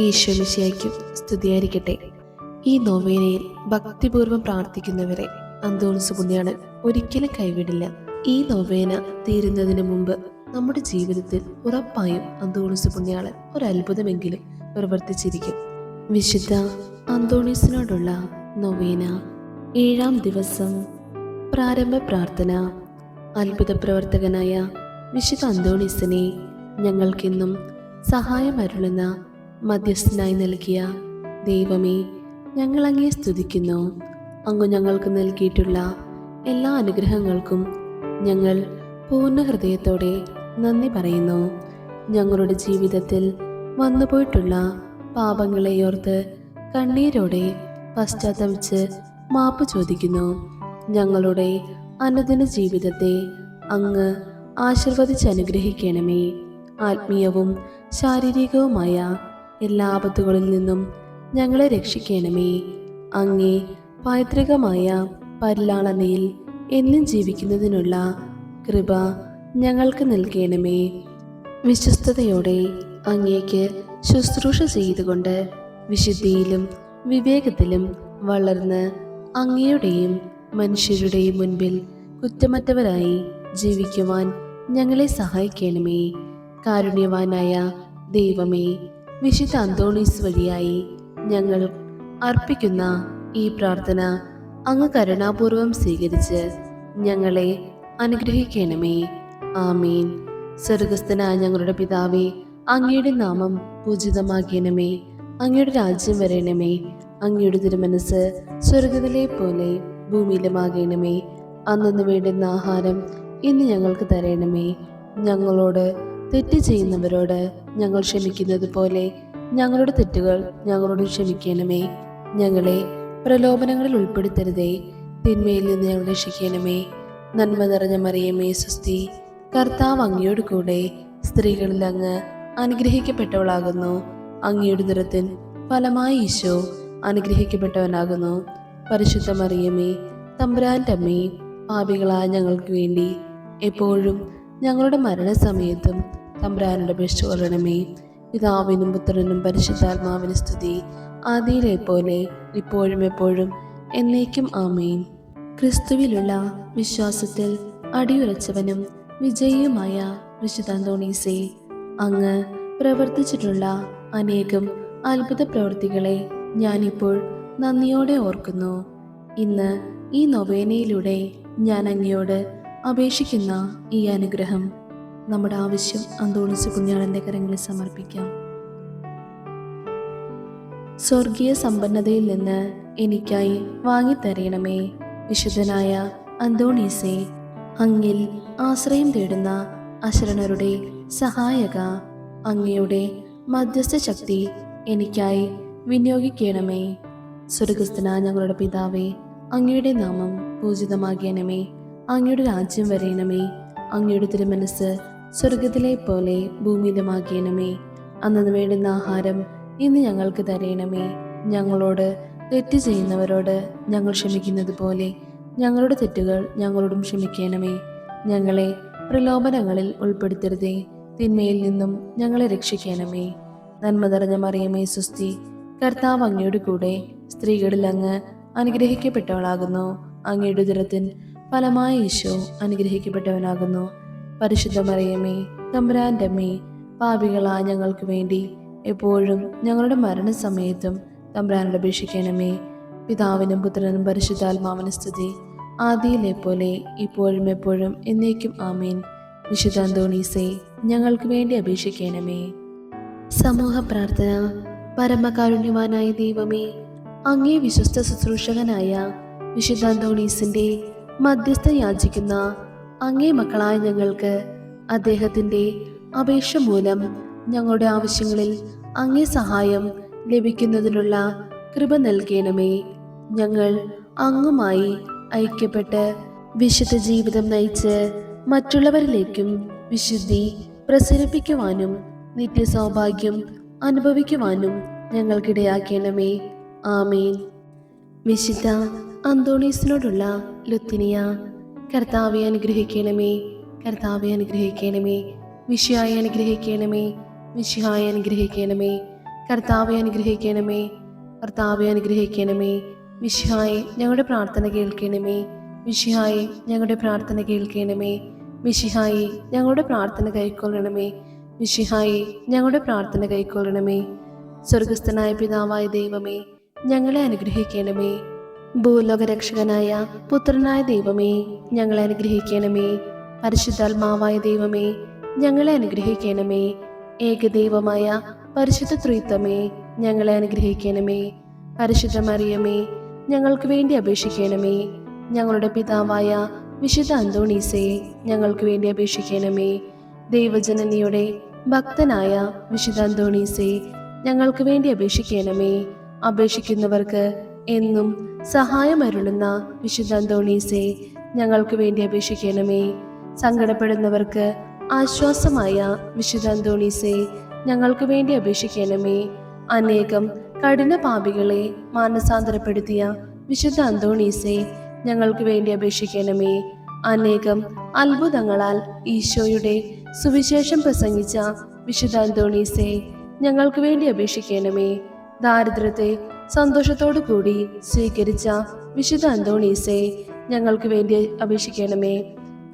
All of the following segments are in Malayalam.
ഈശോമിശിഹായ്ക്കും സ്തുതിയായിരിക്കട്ടെ. ഈ നൊവേനയിൽ ഭക്തിപൂർവ്വം പ്രാർത്ഥിക്കുന്നവരെ അന്തോണിസ് പുണ്യാളൻ ഒരിക്കലും കൈവിടില്ല. ഈ നൊവേന തീരുന്നതിന് മുമ്പ് നമ്മുടെ ജീവിതത്തിൽ ഉറപ്പായും അന്തോണിസ് പുണ്യാളൻ ഒരു അത്ഭുതമെങ്കിലും പ്രവർത്തിച്ചിരിക്കും. വിശുദ്ധ അന്തോണീസിനോടുള്ള നൊവേന 7-ാം ദിവസം. പ്രാരംഭ പ്രാർത്ഥന. അത്ഭുത പ്രവർത്തകനായ വിശുദ്ധ അന്തോണീസിനെ ഞങ്ങൾക്കെന്നും സഹായം അരുളുന്ന മധ്യസ്ഥനായി നൽകിയ ദൈവമേ, ഞങ്ങൾ അങ്ങയെ സ്തുതിക്കുന്നു. അങ്ങ് ഞങ്ങൾക്ക് നൽകിയിട്ടുള്ള എല്ലാ അനുഗ്രഹങ്ങൾക്കും ഞങ്ങൾ പൂർണ്ണ ഹൃദയത്തോടെ നന്ദി പറയുന്നു. ഞങ്ങളുടെ ജീവിതത്തിൽ വന്നുപോയിട്ടുള്ള പാപങ്ങളെ ഓർത്ത് കണ്ണീരോടെ പശ്ചാത്തപിച്ച് മാപ്പ് ചോദിക്കുന്നു. ഞങ്ങളുടെ അനുദിന ജീവിതത്തെ അങ്ങ് ആശീർവദിച്ച് അനുഗ്രഹിക്കണമേ. ആത്മീയവും ശാരീരികവുമായ എല്ലാ ആപത്തുകളിൽ നിന്നും ഞങ്ങളെ രക്ഷിക്കണമേ. അങ്ങേ പൈതൃകമായ പരിലാളനയിൽ എന്നും ജീവിക്കുന്നതിനുള്ള കൃപ ഞങ്ങൾക്ക് നൽകണമേ. വിശ്വസ്തയോടെ അങ്ങേക്ക് ശുശ്രൂഷ ചെയ്തുകൊണ്ട് വിശുദ്ധിയിലും വിവേകത്തിലും വളർന്ന് അങ്ങയുടെയും മനുഷ്യരുടെയും മുൻപിൽ കുറ്റമറ്റവരായി ജീവിക്കുവാൻ ഞങ്ങളെ സഹായിക്കണമേ. കാരുണ്യവാനായ ദൈവമേ, വിശുദ്ധ അന്തോണീസ് വഴിയായി ഞങ്ങൾ അർപ്പിക്കുന്ന ഈ പ്രാർത്ഥന അങ്ങ് കരുണാപൂർവം സ്വീകരിച്ച് ഞങ്ങളെ അനുഗ്രഹിക്കണമേ. ആമീൻ. സ്വർഗസ്ഥനായ ഞങ്ങളുടെ പിതാവേ, അങ്ങയുടെ നാമം പൂജിതമാകണമേ. അങ്ങയുടെ രാജ്യം വരണമേ. അങ്ങയുടെ തിരുമനസ് സ്വർഗത്തിലെ പോലെ ഭൂമിയിലുമാകണമേ. അന്നു വേണ്ടുന്ന ആഹാരം ഇന്ന് ഞങ്ങൾക്ക് തരണമേ. ഞങ്ങളോട് തെറ്റ് ചെയ്യുന്നവരോട് ഞങ്ങൾ ക്ഷമിക്കുന്നത് പോലെ ഞങ്ങളുടെ തെറ്റുകൾ ഞങ്ങളോട് ക്ഷമിക്കണമേ. ഞങ്ങളെ പ്രലോഭനങ്ങളിൽ ഉൾപ്പെടുത്തരുതേ, തിന്മയിൽ നിന്ന് ഞങ്ങൾ രക്ഷിക്കണമേ. നന്മ നിറഞ്ഞ മറിയമേ സ്വസ്തി, കർത്താവ് അങ്ങയോട് കൂടെ സ്ത്രീകളിൽ അങ്ങ് അനുഗ്രഹിക്കപ്പെട്ടവളാകുന്നു. അങ്ങയുടെ ഉദരത്തിൻ ഫലമായി ഈശോ അനുഗ്രഹിക്കപ്പെട്ടവനാകുന്നു. പരിശുദ്ധ മറിയമേ, തമ്പുരാന്റെ അമ്മേ, പാപികളായ ഞങ്ങൾക്ക് വേണ്ടി എപ്പോഴും ഞങ്ങളുടെ മരണസമയത്തും തമ്പുരാനോട് അപേക്ഷിച്ചു കൊള്ളണമേ. പിതാവിനും പുത്രനും പരിശുദ്ധാത്മാവിനും സ്തുതി, ആദിയിലെ പോലെ ഇപ്പോഴും എപ്പോഴും എന്നേക്കും ആമേൻ. ക്രിസ്തുവിലുള്ള വിശ്വാസത്തിൽ അടിയുറച്ചവനും വിജയിയുമായ വിശുദ്ധ അന്തോണീസേ, അങ്ങ് പ്രവർത്തിച്ചിട്ടുള്ള അനേകം അത്ഭുത പ്രവൃത്തികളെ ഞാനിപ്പോൾ നന്ദിയോടെ ഓർക്കുന്നു. ഇന്ന് ഈ നൊവേനയിലൂടെ ഞാൻ അങ്ങയോട് അപേക്ഷിക്കുന്ന ഈ അനുഗ്രഹം നമ്മുടെ ആവശ്യം അന്തോണീസ് പുണ്യാളന്റെ കരങ്ങളിൽ സമർപ്പിക്കാം. സ്വർഗീയ സമ്പന്നതയിൽ നിന്ന് എനിക്കായി വാങ്ങിത്തരയണമേ. വിശുദ്ധനായ അന്തോണീസേ, അങ്ങിൽ ആശ്രയം തേടുന്ന അശരണരുടെ സഹായക, അങ്ങയുടെ മധ്യസ്ഥ ശക്തി എനിക്കായി വിനിയോഗിക്കണമേ. സ്വർഗസ്ഥനായ ഞങ്ങളുടെ പിതാവേ, അങ്ങയുടെ നാമം പൂജിതമാകണമേ. അങ്ങയുടെ രാജ്യം വരയണമേ. അങ്ങയുടെ തിരുമനസ് സ്വർഗത്തിലെ പോലെ ഭൂമിയിലുമാകണമേ. അന്നു വേണ്ടുന്ന ആഹാരം ഇന്ന് ഞങ്ങൾക്ക് തരയണമേ. ഞങ്ങളോട് തെറ്റ് ചെയ്യുന്നവരോട് ഞങ്ങൾ ക്ഷമിക്കുന്നത് പോലെ ഞങ്ങളുടെ തെറ്റുകൾ ഞങ്ങളോടും ക്ഷമിക്കണമേ. ഞങ്ങളെ പ്രലോഭനങ്ങളിൽ ഉൾപ്പെടുത്തരുതേ, തിന്മയിൽ നിന്നും ഞങ്ങളെ രക്ഷിക്കണമേ. നന്മ നിറഞ്ഞ മറിയമേ സ്വസ്തി, കർത്താവ് അങ്ങയുടെ കൂടെ സ്ത്രീകളിൽ അങ്ങ് അനുഗ്രഹിക്കപ്പെട്ടവളാകുന്നു. അങ്ങയുടെ ഉദരത്തിൻ ഫലമായി ഈശോ അനുഗ്രഹിക്കപ്പെട്ടവനാകുന്നു. പരിശുദ്ധ മറിയമേ, തമ്പുരാന്റെ അമ്മേ, പാപികളായ ഞങ്ങൾക്ക് വേണ്ടി എപ്പോഴും ഞങ്ങളുടെ മരണസമയത്തും തമ്പുരാനോട് അപേക്ഷിക്കണമേ. പിതാവിനും പുത്രനും പരിശുദ്ധാത്മാവിനും സ്തുതി, ആദിയിലെ പോലെ ഇപ്പോഴും എപ്പോഴും എന്നേക്കും ആമേൻ. വിശുദ്ധ അന്തോണീസേ, ഞങ്ങൾക്ക് വേണ്ടി അപേക്ഷിക്കണമേ. സമൂഹ പ്രാർത്ഥന. പരമകാരുണ്യവാനായ ദൈവമേ, അങ്ങേ വിശ്വസ്ത ശുശ്രൂഷകനായ വിശുദ്ധ അന്തോണീസിന്റെ മധ്യസ്ഥ യാചിക്കുന്ന അങ്ങേ മക്കളായ ഞങ്ങൾക്ക് അദ്ദേഹത്തിന്റെ അപേക്ഷ മൂലം ഞങ്ങളുടെ ആവശ്യങ്ങളിൽ അങ്ങേ സഹായം ലഭിക്കുന്നതിനുള്ള കൃപ നൽകണമേ. ഞങ്ങൾ അങ്ങുമായി ഐക്യപ്പെട്ട് വിശുദ്ധ ജീവിതം നയിച്ച് മറ്റുള്ളവരിലേക്കും വിശുദ്ധി പ്രസരിപ്പിക്കുവാനും നിത്യസൗഭാഗ്യം അനുഭവിക്കുവാനും ഞങ്ങൾക്കിടയാക്കണമേ. ആമേൻ. വിശുദ്ധ അന്തോണീസിനോടുള്ള ലുത്തിനിയ. കർത്താവെ അനുഗ്രഹിക്കണമേ. കർത്താവെ അനുഗ്രഹിക്കണമേ. വിശുദ്ധായ അനുഗ്രഹിക്കണമേ. വിശുദ്ധായ അനുഗ്രഹിക്കണമേ. കർത്താവെ അനുഗ്രഹിക്കണമേ. കർത്താവെ അനുഗ്രഹിക്കണമേ. മിശിഹായെ ഞങ്ങളുടെ പ്രാർത്ഥന കേൾക്കണമേ. മിശിഹായെ ഞങ്ങളുടെ പ്രാർത്ഥന കേൾക്കണമേ. മിശിഹായെ ഞങ്ങളുടെ പ്രാർത്ഥന കൈക്കൊള്ളണമേ. മിശിഹായെ ഞങ്ങളുടെ പ്രാർത്ഥന കൈക്കൊള്ളണമേ. സ്വർഗസ്ഥനായ പിതാവായ ദൈവമേ, ഞങ്ങളെ അനുഗ്രഹിക്കണമേ. ഭൂലോകരക്ഷകനായ പുത്രനായ ദൈവമേ, ഞങ്ങളെ അനുഗ്രഹിക്കണമേ. പരിശുദ്ധാത്മാവായ ദൈവമേ, ഞങ്ങളെ അനുഗ്രഹിക്കണമേ. ഏകദൈവമായ പരിശുദ്ധ ത്രിത്വമേ, ഞങ്ങളെ അനുഗ്രഹിക്കണമേ. പരിശുദ്ധ മറിയമേ, ഞങ്ങൾക്ക് വേണ്ടി അപേക്ഷിക്കണമേ. ഞങ്ങളുടെ പിതാവായ വിശുദ്ധ അന്തോണീസേ, ഞങ്ങൾക്ക് വേണ്ടി അപേക്ഷിക്കണമേ. ദൈവജനനിയുടെ ഭക്തനായ വിശുദ്ധ അന്തോണീസേ, ഞങ്ങൾക്ക് വേണ്ടി അപേക്ഷിക്കണമേ. അപേക്ഷിക്കുന്നവർക്ക് എന്നും സഹായം അരുളുന്ന വിശുദ്ധ അന്തോണീസേ, ഞങ്ങൾക്ക് വേണ്ടി അപേക്ഷിക്കണമേ. സങ്കടപ്പെടുന്നവർക്ക് ആശ്വാസമായ വിശുദ്ധ അന്തോണീസേ, ഞങ്ങൾക്ക് വേണ്ടി അപേക്ഷിക്കണമേ. അനേകം കഠിന പാപികളെ മാനസാന്തരപ്പെടുത്തിയ വിശുദ്ധ അന്തോണീസേ, ഞങ്ങൾക്ക് വേണ്ടി അപേക്ഷിക്കണമേ. അനേകം അത്ഭുതങ്ങളാൽ ഈശോയുടെ സുവിശേഷം പ്രസംഗിച്ച വിശുദ്ധ അന്തോണീസേ, ഞങ്ങൾക്ക് വേണ്ടി അപേക്ഷിക്കണമേ. ദാരിദ്ര്യത്തെ സന്തോഷത്തോടു കൂടി സ്വീകരിച്ച വിശുദ്ധ അന്തോണീസേ, ഞങ്ങൾക്ക് വേണ്ടി അപേക്ഷിക്കണമേ.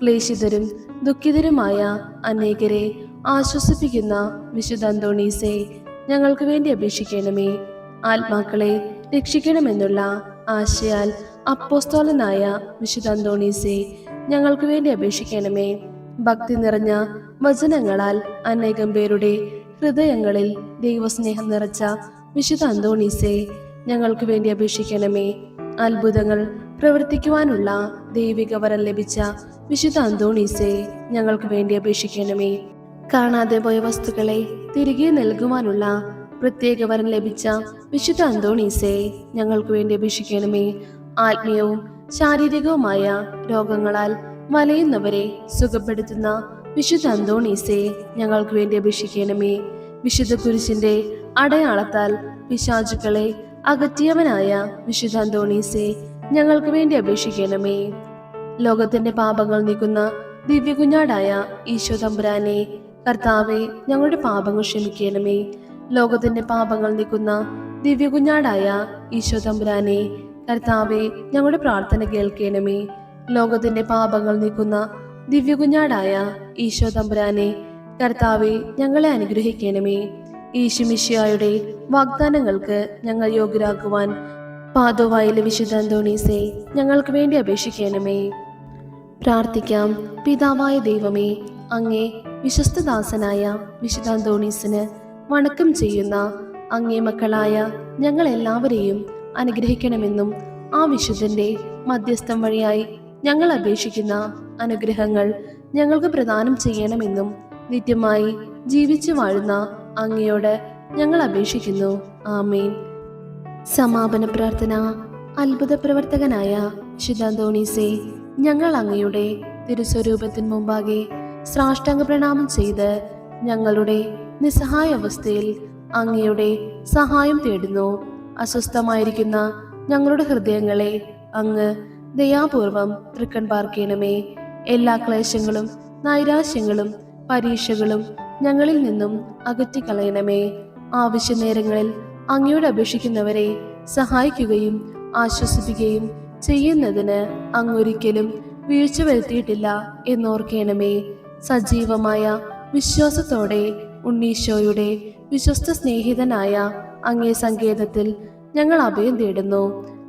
ക്ലേശിതരും ദുഃഖിതരുമായ അനേകരെ ആശ്വസിപ്പിക്കുന്ന വിശുദ്ധ അന്തോണീസേ, ഞങ്ങൾക്ക് വേണ്ടി അപേക്ഷിക്കണമേ. ആത്മാക്കളെ രക്ഷിക്കണമെന്നുള്ള ആശയാൽ അപ്പോസ്തലനായ വിശുദ്ധ അന്തോണീസേ, ഞങ്ങൾക്ക് വേണ്ടി അപേക്ഷിക്കണമേ. ഭക്തി നിറഞ്ഞ വചനങ്ങളാൽ അനേകം പേരുടെ ഹൃദയങ്ങളിൽ ദൈവസ്നേഹം നിറച്ച വിശുദ്ധ അന്തോണീസേ, ഞങ്ങൾക്ക് വേണ്ടി അപേക്ഷിക്കണമേ. അത്ഭുതങ്ങൾ പ്രവർത്തിക്കുവാനുള്ള ദൈവിക വരം ലഭിച്ച വിശുദ്ധ അന്തോണീസേ, ഞങ്ങൾക്ക് വേണ്ടി അപേക്ഷിക്കണമേ. കാണാതെ പോയ വസ്തുക്കളെ തിരികെ നൽകുവാനുള്ള പ്രത്യേക വരം ലഭിച്ച വിശുദ്ധ അന്തോണീസേ, ഞങ്ങൾക്ക് വേണ്ടി അപേക്ഷിക്കണമേ. ആത്മീയവും ശാരീരികവുമായ രോഗങ്ങളാൽ വലയുന്നവരെ സുഖപ്പെടുത്തുന്ന വിശുദ്ധ അന്തോണീസേ, ഞങ്ങൾക്ക് വേണ്ടി അപേക്ഷിക്കണമേ. വിശുദ്ധ കുരിശിന്റെ അടയാളത്താൽ പിശാചുക്കളെ അകറ്റിയവനായ വിശുദ്ധ അന്തോണീസേ, ഞങ്ങൾക്ക് വേണ്ടി അപേക്ഷിക്കണമേ. ലോകത്തിന്റെ പാപങ്ങൾ നീക്കുന്ന ദിവ്യകുഞ്ഞാടായ ഈശോ തമ്പുരാനെ, കർത്താവെ ഞങ്ങളുടെ പാപങ്ങൾ ക്ഷമിക്കണമേ. ലോകത്തിന്റെ പാപങ്ങൾ നീക്കുന്ന ദിവ്യകുഞ്ഞാടായ ഈശോ തമ്പുരാനെ, കർത്താവെ ഞങ്ങളുടെ പ്രാർത്ഥന കേൾക്കണമേ. ലോകത്തിന്റെ പാപങ്ങൾ നീക്കുന്ന ദിവ്യകുഞ്ഞാടായ ഈശോ തമ്പുരാനെ, കർത്താവെ ഞങ്ങളെ അനുഗ്രഹിക്കണമേ. ഈശോമിശിഹായുടെ വാഗ്ദാനങ്ങൾക്ക് ഞങ്ങൾ യോഗ്യരാക്കുവാൻ പാദോവായിലെ വിശുദ്ധ അന്തോണീസേ, ഞങ്ങൾക്ക് വേണ്ടി അപേക്ഷിക്കണമേ. പ്രാർത്ഥിക്കാം. പിതാവായ ദൈവമേ, അങ്ങേ വിശ്വസ്തദാസനായ വിശുദ്ധ അന്തോണീസിന് വണക്കം ചെയ്യുന്ന അങ്ങേ മക്കളായ ഞങ്ങൾ എല്ലാവരെയും അനുഗ്രഹിക്കണമെന്നും ആ വിശുദ്ധന്റെ മധ്യസ്ഥം വഴിയായി ഞങ്ങൾ അപേക്ഷിക്കുന്ന അനുഗ്രഹങ്ങൾ ഞങ്ങൾക്ക് പ്രദാനം ചെയ്യണമെന്നും നിത്യമായി ജീവിച്ചു വാഴുന്ന അങ്ങയോട് ഞങ്ങൾ അപേക്ഷിക്കുന്നു. ആമേൻ. സമാപന പ്രാർത്ഥന. അത്ഭുത പ്രവർത്തകനായ വിശുദ്ധ അന്തോണീസേ, ഞങ്ങൾ അങ്ങയുടെ തിരുസ്വരൂപത്തിന് മുമ്പാകെ സാഷ്ടാംഗ പ്രണാമം ചെയ്ത് ഞങ്ങളുടെ നിസ്സഹായ അവസ്ഥയിൽ അങ്ങയുടെ സഹായം തേടുന്നു. അസ്വസ്ഥമായിരിക്കുന്ന ഞങ്ങളുടെ ഹൃദയങ്ങളെ അങ്ങ് ദയാപൂർവം തൃക്കൺ പാർക്കണമേ. എല്ലാ ക്ലേശങ്ങളും നൈരാശ്യങ്ങളും പരീക്ഷകളും ഞങ്ങളിൽ നിന്നും അകറ്റിക്കളയണമേ. ആവശ്യ നേരങ്ങളിൽ അങ്ങയോട് അപേക്ഷിക്കുന്നവരെ സഹായിക്കുകയും ആശ്വസിപ്പിക്കുകയും ചെയ്യുന്നതിന് അങ്ങൊരിക്കലും വീഴ്ച വരുത്തിയിട്ടില്ല എന്നോർക്കണമേ. സജീവമായ വിശ്വാസത്തോടെ ഉണ്ണീശോയുടെ വിശ്വസ്ത സ്നേഹിതനായ അങ്ങേ സങ്കേതത്തിൽ ഞങ്ങൾ അഭയം തേടുന്നു.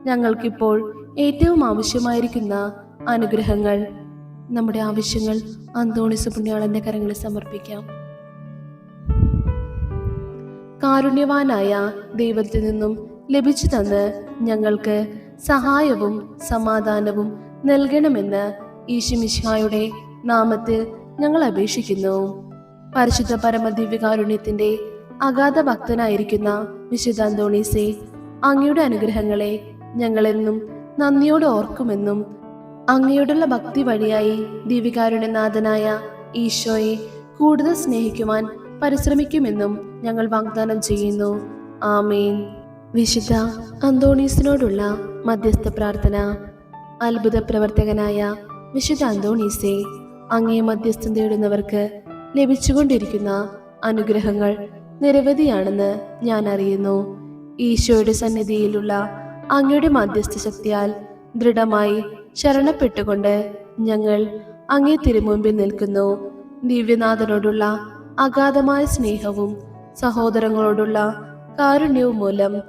ഞങ്ങൾക്കിപ്പോൾ ഏറ്റവും ആവശ്യമായിരിക്കുന്ന അനുഗ്രഹങ്ങൾ, നമ്മുടെ ആവശ്യങ്ങൾ അന്തോണീസ് പുണ്യാളന്റെ കരങ്ങളിൽ സമർപ്പിക്കാം. കാരുണ്യവാനായ ദൈവത്തിൽ നിന്നും ലഭിച്ചു തന്ന് ഞങ്ങൾക്ക് സഹായവും സമാധാനവും നൽകണമെന്ന് ഈശോമിശിഹായുടെ നാമത്തിൽ ഞങ്ങൾ അപേക്ഷിക്കുന്നു. പരിശുദ്ധ പരമദിവ്യകാരുണ്യത്തിന്റെ അഗാധ ഭക്തനായിരിക്കുന്ന വിശുദ്ധ അന്തോണീസേ, അങ്ങയുടെ അനുഗ്രഹങ്ങളെ ഞങ്ങളെന്നും നന്ദിയോടെ ഓർക്കുമെന്നും അങ്ങയോടുള്ള ഭക്തി വഴിയായി ദിവ്യകാരുണ്യനാഥനായ ഈശോയെ കൂടുതൽ സ്നേഹിക്കുവാൻ പരിശ്രമിക്കുമെന്നും ഞങ്ങൾ വാഗ്ദാനം ചെയ്യുന്നു. ആമേൻ. വിശുദ്ധ അന്തോണീസിനോടുള്ള മധ്യസ്ഥ പ്രാർത്ഥന. അത്ഭുത പ്രവർത്തകനായ വിശുദ്ധ അന്തോണീസേ, അങ്ങേ മധ്യസ്ഥം തേടുന്നവർക്ക് ലഭിച്ചുകൊണ്ടിരിക്കുന്ന അനുഗ്രഹങ്ങൾ നിരവധിയാണെന്ന് ഞാൻ അറിയുന്നു. ഈശോയുടെ സന്നിധിയിലുള്ള അങ്ങയുടെ മധ്യസ്ഥ ശക്തിയാൽ ദൃഢമായി ശരണപ്പെട്ടുകൊണ്ട് ഞങ്ങൾ അങ്ങേ തിരുമുമ്പിൽ നിൽക്കുന്നു. ദിവ്യനാഥനോടുള്ള അഗാധമായ സ്നേഹവും സഹോദരങ്ങളോടുള്ള കാരുണ്യവും മൂലം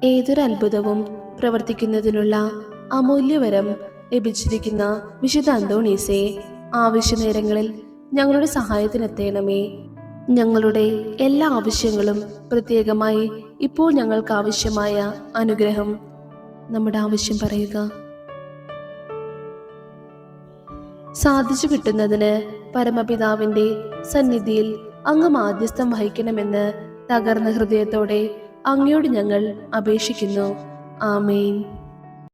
ഏതൊരു അത്ഭുതവും പ്രവർത്തിക്കുന്നതിനുള്ള അമൂല്യവരം ലഭിച്ചിരിക്കുന്ന വിശുദ്ധ അന്തോണീസേ, ആവശ്യ നേരങ്ങളിൽ ഞങ്ങളുടെ സഹായത്തിനെത്തേണമേ. ഞങ്ങളുടെ എല്ലാ ആവശ്യങ്ങളും, പ്രത്യേകമായി ഇപ്പോൾ ഞങ്ങൾക്ക് ആവശ്യമായ അനുഗ്രഹം. നമ്മുടെ ആവശ്യം പറയുക. സാധിച്ചു കിട്ടുന്നതിന് പരമപിതാവിന്റെ സന്നിധിയിൽ അങ്ങ് മാധ്യസ്ഥം വഹിക്കണമെന്ന് തകർന്ന ഹൃദയത്തോടെ അങ്ങയോട് ഞങ്ങൾ അപേക്ഷിക്കുന്നു. ആമേൻ.